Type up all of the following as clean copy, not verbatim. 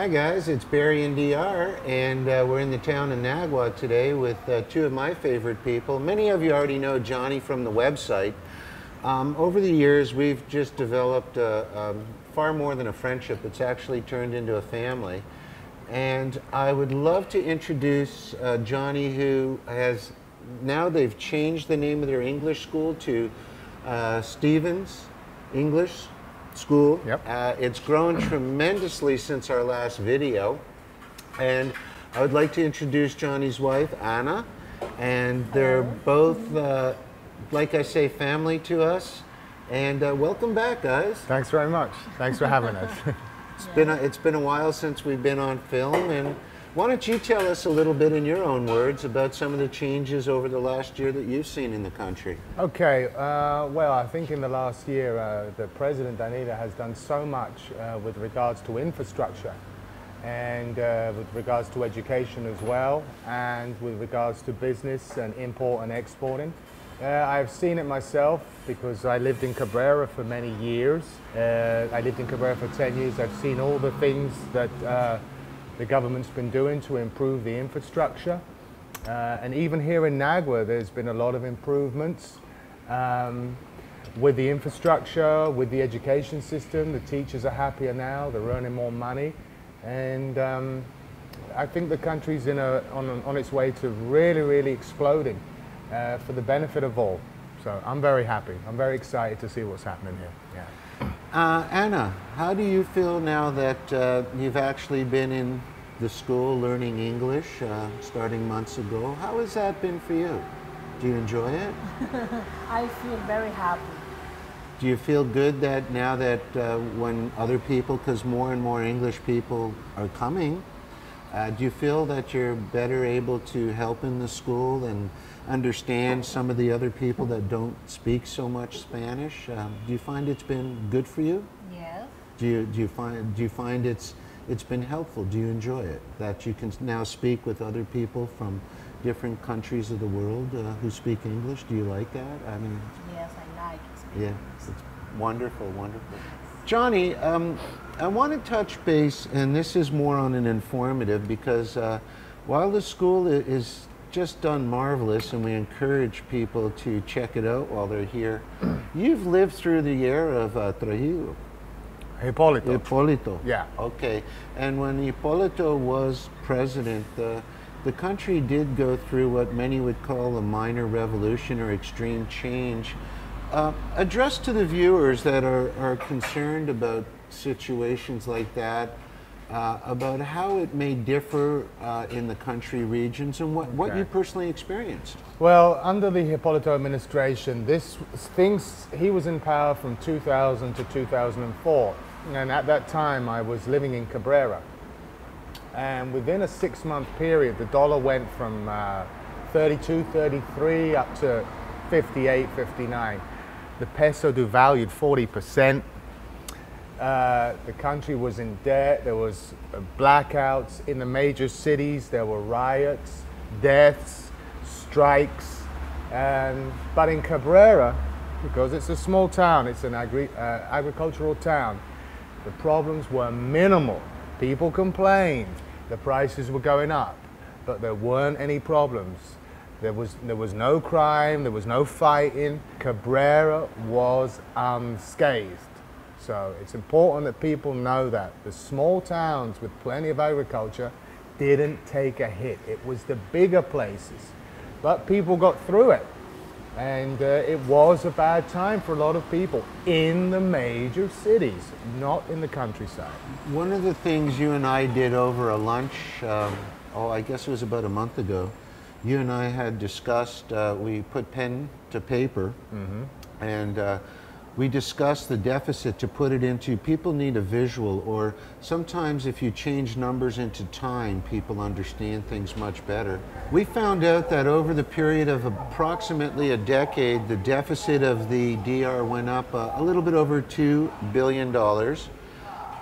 Hi guys, it's Barry and DR, and we're in the town of Nagwa today with two of my favorite people. Many of you already know Johnny from the website. Over the years, we've just developed far more than a friendship. It's actually turned into a family. And I would love to introduce Johnny, who has, now they've changed the name of their English school to Stevens English School. Yep. It's grown tremendously since our last video. And I would like to introduce Johnny's wife, Anna. And they're both, like I say, family to us. And welcome back, guys. Thanks very much. Thanks for having us. It's been a while since we've been on film, and why don't you tell us a little bit in your own words about some of the changes over the last year that you've seen in the country? Okay, well, I think in the last year, the President Danida has done so much with regards to infrastructure and with regards to education as well, and with regards to business and import and exporting. I've seen it myself because I lived in Cabrera for many years. I lived in Cabrera for 10 years. I've seen all the things that the government's been doing to improve the infrastructure. And even here in Nagwa, there's been a lot of improvements with the infrastructure, with the education system. The teachers are happier now, they're earning more money. And I think the country's on its way to really exploding for the benefit of all. So I'm very happy. I'm very excited to see what's happening here. Yeah. Anna, how do you feel now that you've actually been in the school learning English starting months ago? How has that been for you? Do you enjoy it? I feel very happy. Do you feel good that now that when other people, because more and more English people are coming, do you feel that you're better able to help in the school and understand some of the other people that don't speak so much Spanish? Do you find it's been good for you? Yes. Do you find it's been helpful? Do you enjoy it? That you can now speak with other people from different countries of the world who speak English? Do you like that? I mean, yes, I like speaking. Yeah, it's wonderful, wonderful. Johnny, I want to touch base, and this is more on an informative, because while the school is just done marvelous, and we encourage people to check it out while they're here, you've lived through the era of Trujillo. Hipólito. Yeah. Okay. And when Hipólito was president, the country did go through what many would call a minor revolution or extreme change. Address to the viewers that are concerned about situations like that, about how it may differ in the country regions and what you personally experienced. Well, under the Hipólito administration, he was in power from 2000 to 2004. And at that time, I was living in Cabrera. And within a 6-month period, the dollar went from 32, 33 up to 58, 59. The peso devalued 40%. The country was in debt. There was blackouts in the major cities. There were riots, deaths, strikes. But in Cabrera, because it's a small town, it's an agricultural town, the problems were minimal. People complained. The prices were going up, but there weren't any problems. There was no crime, there was no fighting. Cabrera was unscathed. So it's important that people know that. The small towns with plenty of agriculture didn't take a hit. It was the bigger places. But people got through it. And it was a bad time for a lot of people in the major cities, not in the countryside. One of the things you and I did over a lunch, I guess it was about a month ago, you and I had discussed, we put pen to paper, and we discussed the deficit to put it into, people need a visual, or sometimes if you change numbers into time, people understand things much better. We found out that over the period of approximately a decade, the deficit of the DR went up a little bit over $2 billion,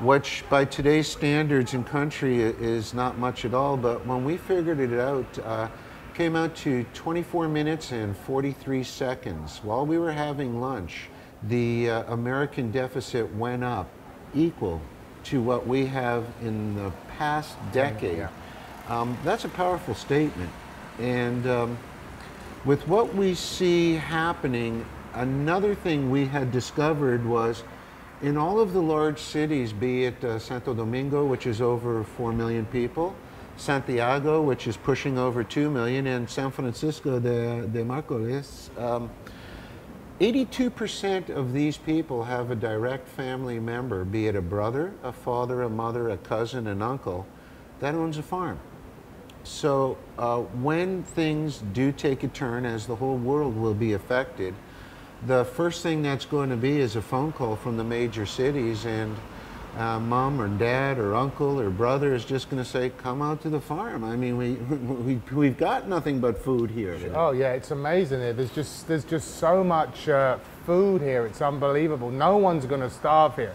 which by today's standards in country is not much at all, but when we figured it out, came out to 24 minutes and 43 seconds. While we were having lunch, the American deficit went up equal to what we have in the past decade, that's a powerful statement. And with what we see happening, another thing we had discovered was in all of the large cities, be it Santo Domingo, which is over 4 million people, Santiago, which is pushing over 2 million, and San Francisco de Marcoles, 82% of these people have a direct family member, be it a brother, a father, a mother, a cousin, an uncle, that owns a farm. So when things do take a turn, as the whole world will be affected, the first thing that's going to be is a phone call from the major cities, and mom or dad or uncle or brother is just going to say, come out to the farm. I mean, we've got nothing but food here. Oh yeah, it's amazing. There's just so much food here. It's unbelievable. No one's going to starve here.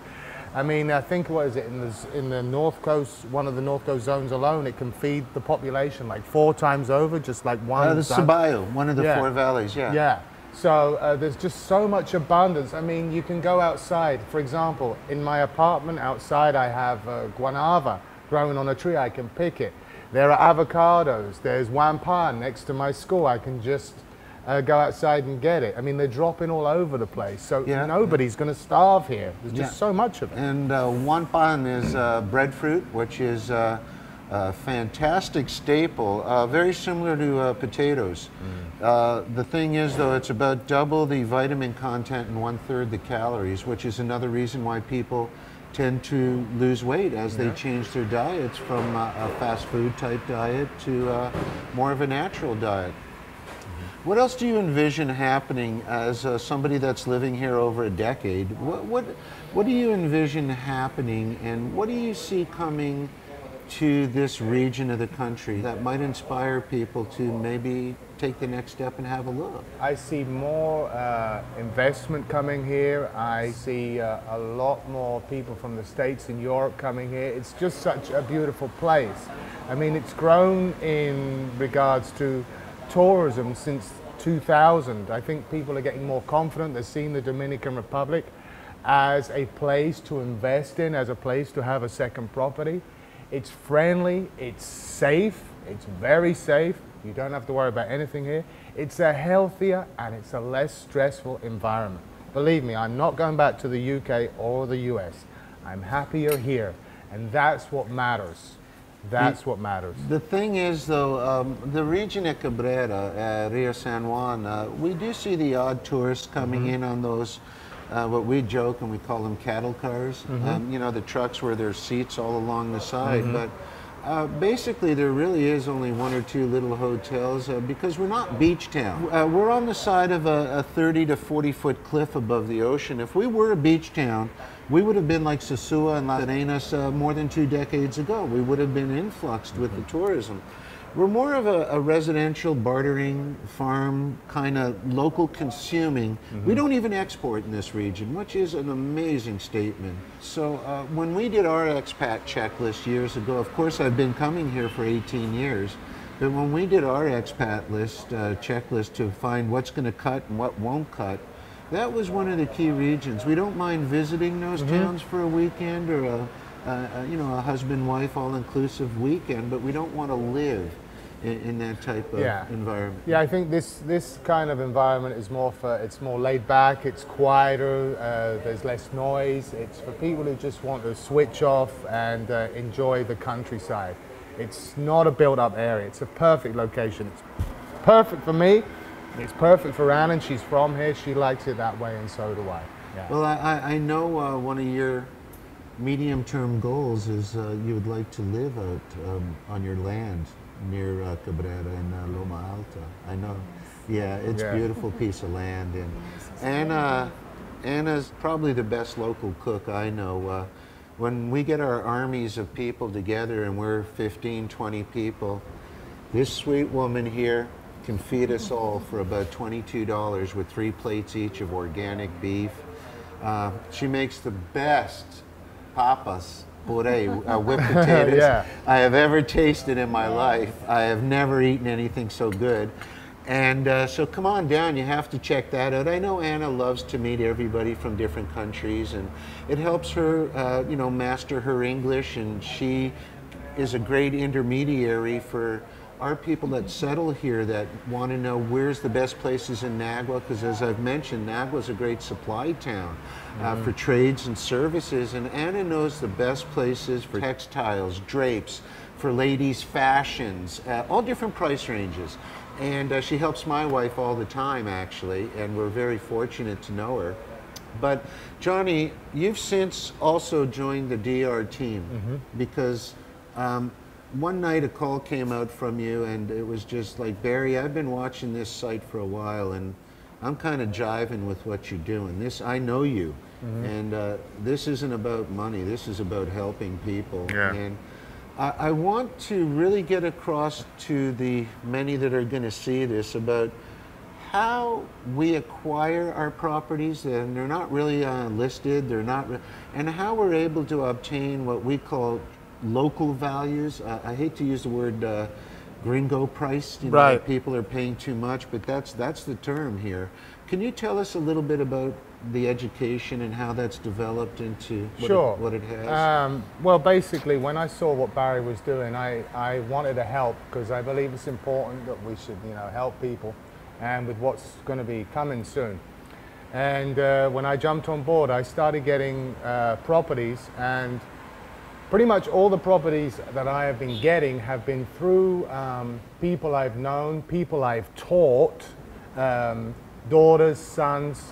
I mean, I think, what is it, in the North Coast, one of the North Coast zones alone, it can feed the population like 4 times over, just like one. The Ceballo, one of the 4 valleys, yeah. Yeah. So there's just so much abundance. I mean, you can go outside. For example, in my apartment outside, I have guanava growing on a tree. I can pick it. There are avocados. There's wampan next to my school. I can just go outside and get it. I mean, they're dropping all over the place. So nobody's going to starve here. There's just so much of it. And wampan is breadfruit, which is a fantastic staple, very similar to potatoes. The thing is, though, it's about double the vitamin content and 1/3 the calories, which is another reason why people tend to lose weight as they change their diets from a fast food type diet to more of a natural diet. What else do you envision happening as somebody that's living here over a decade? What do you envision happening, and what do you see coming to this region of the country that might inspire people to maybe take the next step and have a look? I see more investment coming here. I see a lot more people from the States and Europe coming here. It's just such a beautiful place. I mean, it's grown in regards to tourism since 2000. I think people are getting more confident. They're seeing the Dominican Republic as a place to invest in, as a place to have a second property. It's friendly, it's safe, it's very safe. You don't have to worry about anything here. It's a healthier and it's a less stressful environment. Believe me, I'm not going back to the UK or the US. I'm happier here, and that's what matters. That's what matters. The thing is, though, the region of Cabrera, Rio San Juan, we do see the odd tourists coming in on those, what we joke and we call them cattle cars. You know, the trucks where there's seats all along the side. But basically, there really is only 1 or 2 little hotels because we're not beach town. We're on the side of a 30 to 40-foot cliff above the ocean. If we were a beach town, we would have been like Sosua and Las Arenas more than 2 decades ago. We would have been influxed with the tourism. We're more of a residential bartering farm, kind of local consuming. We don't even export in this region, which is an amazing statement. So when we did our expat checklist years ago, of course I've been coming here for 18 years, but when we did our expat list, checklist to find what's going to cut and what won't cut, that was one of the key regions. We don't mind visiting those towns for a weekend or you know, a husband-wife all-inclusive weekend, but we don't want to live in that type of environment. Yeah, I think this kind of environment is more for, it's more laid back, it's quieter, there's less noise. It's for people who just want to switch off and enjoy the countryside. It's not a built-up area. It's a perfect location. It's perfect for me. It's perfect for Anne, and she's from here. She likes it that way, and so do I. Yeah. Well, I know one of your medium-term goals is you would like to live out on your land near Cabrera in Loma Alta. I know. Yeah, it's a beautiful piece of land. And Anna's probably the best local cook I know. When we get our armies of people together and we're 15, 20 people, this sweet woman here can feed us all for about $22 with 3 plates each of organic beef. She makes the best papas, puree, whipped potatoes I have ever tasted in my life. I have never eaten anything so good. And so come on down, you have to check that out. I know Anna loves to meet everybody from different countries, and it helps her, you know, master her English, and she is a great intermediary for our people that settle here that want to know where's the best places in Nagua, because as I've mentioned, Nagua is a great supply town for trades and services, and Anna knows the best places for textiles, drapes, for ladies' fashions, all different price ranges. And she helps my wife all the time, actually, and we're very fortunate to know her. But Johnny, you've since also joined the DR team because one night a call came out from you, and it was just like, Barry, I've been watching this site for a while, and I'm kind of jiving with what you're doing. This, I know you, and this isn't about money. This is about helping people. Yeah. And I want to really get across to the many that are going to see this about how we acquire our properties, and they're not really listed, they're not, and how we're able to obtain what we call local values. I hate to use the word gringo price, you know, right. People are paying too much, but that's the term here. Can you tell us a little bit about the education and how that's developed into what it has? Well, basically, when I saw what Barry was doing, I wanted to help, because I believe it's important that we should, you know, help people, and with what's going to be coming soon. And when I jumped on board, I started getting properties, and pretty much all the properties that I have been getting have been through people I've known, people I've taught, daughters, sons,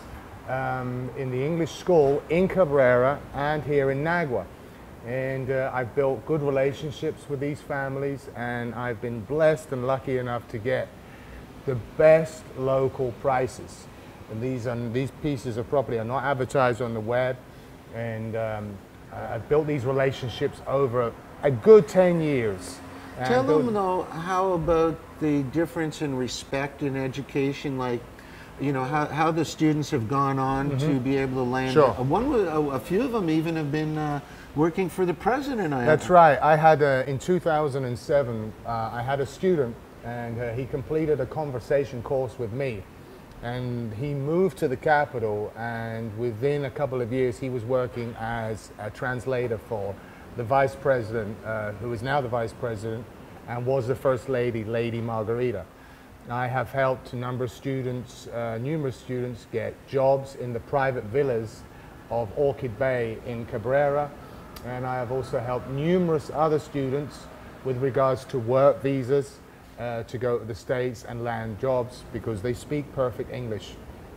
in the English school in Cabrera and here in Nagua. And I've built good relationships with these families, and I've been blessed and lucky enough to get the best local prices. And these pieces of property are not advertised on the web, and I've built these relationships over a good 10 years. Tell them though, how about the difference in respect in education, like, you know, how the students have gone on to be able to land. Sure. A few of them even have been working for the president. That's right. I had, in 2007, I had a student, and he completed a conversation course with me. And he moved to the capital, and within a couple of years, he was working as a translator for the vice president, who is now the vice president, and was the first lady, Lady Margarita. I have helped a number of students, numerous students, get jobs in the private villas of Orchid Bay in Cabrera, and I have also helped numerous other students with regards to work visas to go to the States and land jobs, because they speak perfect English.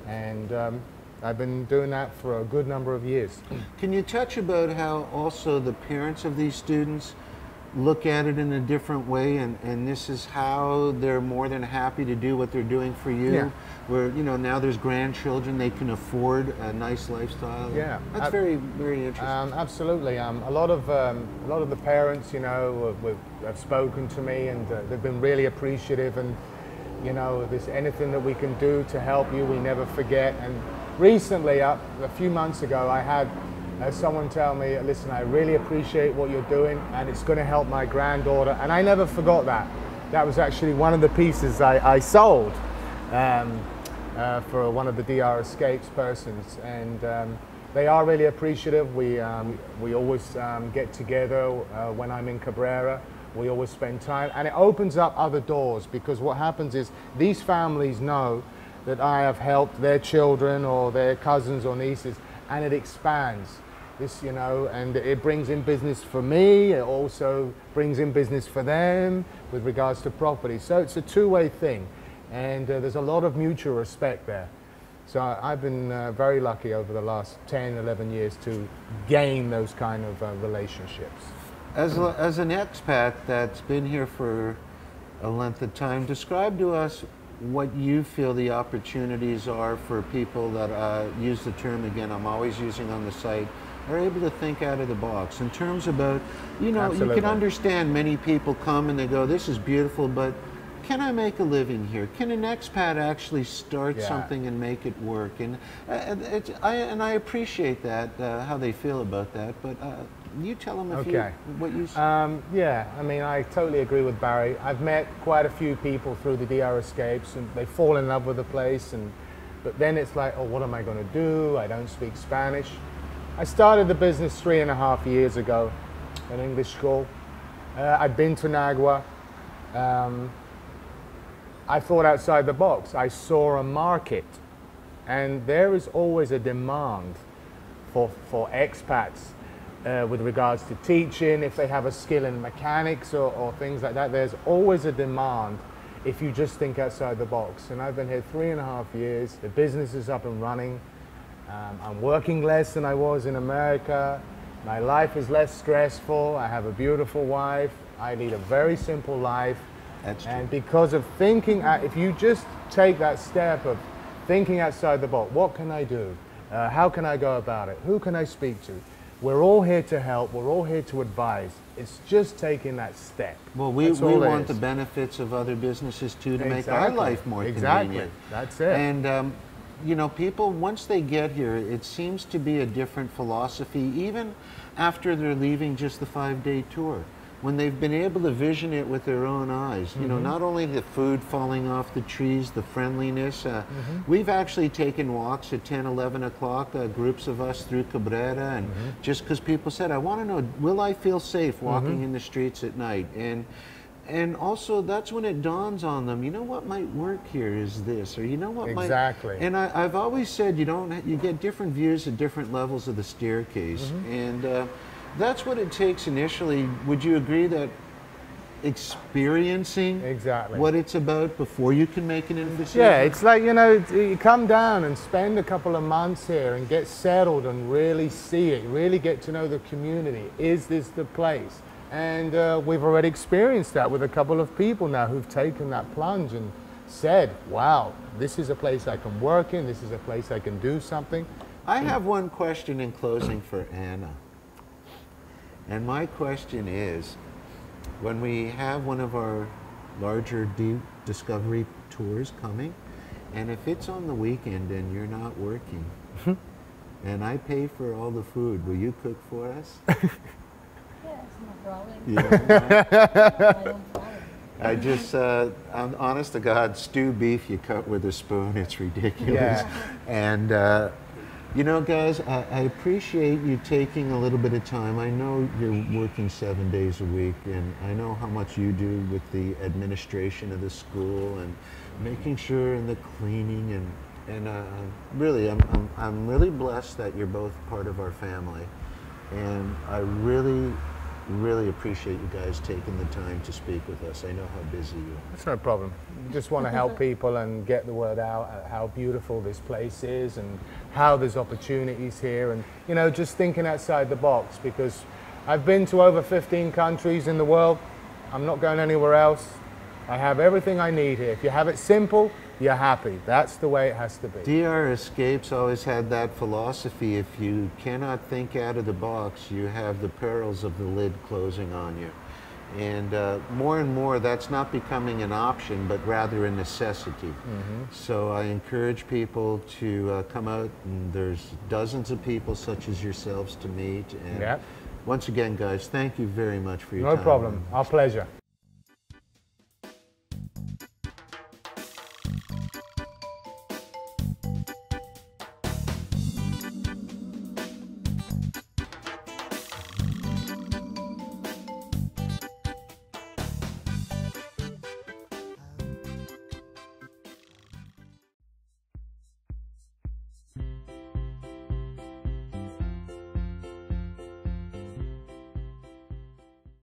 And I've been doing that for a good number of years. Can you touch about how also the parents of these students look at it in a different way, and this is how they're more than happy to do what they're doing for you? Yeah. Where, you know, now there's grandchildren, they can afford a nice lifestyle. Yeah, that's very, very interesting. Absolutely. A lot of the parents, you know, have spoken to me, and they've been really appreciative. And you know, if there's anything that we can do to help you, we never forget. And recently, a few months ago, I had someone tell me, listen, I really appreciate what you're doing, and it's going to help my granddaughter. And I never forgot that. That was actually one of the pieces I sold for one of the DR Escapes persons. And they are really appreciative. We always get together when I'm in Cabrera. We always spend time, and it opens up other doors, because what happens is these families know that I have helped their children or their cousins or nieces, and it expands. This, you know, and it brings in business for me. It also brings in business for them with regards to property. So it's a two-way thing, and there's a lot of mutual respect there. So I've been very lucky over the last 10, 11 years to gain those kind of relationships. As an expat that's been here for a length of time, describe to us what you feel the opportunities are for people that use the term, again, I'm always using on the site, are able to think out of the box in terms about, you know, Absolutely. You can understand many people come and they go, this is beautiful, but can I make a living here? Can an expat actually start something and make it work? And I appreciate that, how they feel about that, but you tell them Okay. what you. Yeah, I mean, I totally agree with Barry. I've met quite a few people through the DR Escapes, and they fall in love with the place, but then it's like, oh, what am I going to do? I don't speak Spanish. I started the business 3.5 years ago, an English school. I'd been to Nagua. I thought outside the box. I saw a market, and there is always a demand for expats with regards to teaching. If they have a skill in mechanics or things like that, there's always a demand if you just think outside the box. And I've been here 3.5 years. The business is up and running. I'm working less than I was in America. My life is less stressful. I have a beautiful wife. I lead a very simple life. That's true. And because of thinking, if you just take that step of thinking outside the box, what can I do? How can I go about it? Who can I speak to? We're all here to help. We're all here to advise. It's just taking that step. Well, we want the benefits of other businesses too to make our life more convenient. That's it. And you know, people, once they get here, it seems to be a different philosophy, even after they're leaving just the 5-day tour. When they've been able to vision it with their own eyes, you know, not only the food falling off the trees, the friendliness. We've actually taken walks at 10, 11 o'clock, groups of us through Cabrera, and just because people said, I want to know, will I feel safe walking in the streets at night? And also, that's when it dawns on them, you know what might work here is this, or you know what might... Exactly. And I've always said you get different views at different levels of the staircase. And that's what it takes initially. Would you agree that experiencing what it's about before you can make an decision? Yeah, it's like, you know, you come down and spend a couple of months here and get settled and really see it, really get to know the community. Is this the place? And we've already experienced that with a couple of people now who've taken that plunge and said, wow, this is a place I can work in, this is a place I can do something. I have one question in closing for Anna. And my question is, when we have one of our larger deep discovery tours coming, and if it's on the weekend and you're not working, and I pay for all the food, will you cook for us? Yes, no problem. Yeah. I don't problem. I just, I'm honest to God, stewed beef you cut with a spoon, it's ridiculous. Yeah. And you know, guys, I appreciate you taking a little bit of time. I know you're working 7 days a week, and I know how much you do with the administration of the school and making sure and the cleaning, and really, I'm really blessed that you're both part of our family, and I really appreciate you guys taking the time to speak with us. I know how busy you are. That's no problem. We just want to help people and get the word out how beautiful this place is and how there's opportunities here, and, you know, just thinking outside the box, because I've been to over 15 countries in the world. I'm not going anywhere else. I have everything I need here. If you have it simple, you're happy. That's the way it has to be. DR Escapes always had that philosophy. If you cannot think out of the box, you have the perils of the lid closing on you. And more and more, that's not becoming an option, but rather a necessity. So I encourage people to come out, and there's dozens of people such as yourselves to meet. And once again, guys, thank you very much for your time. No problem. Our pleasure.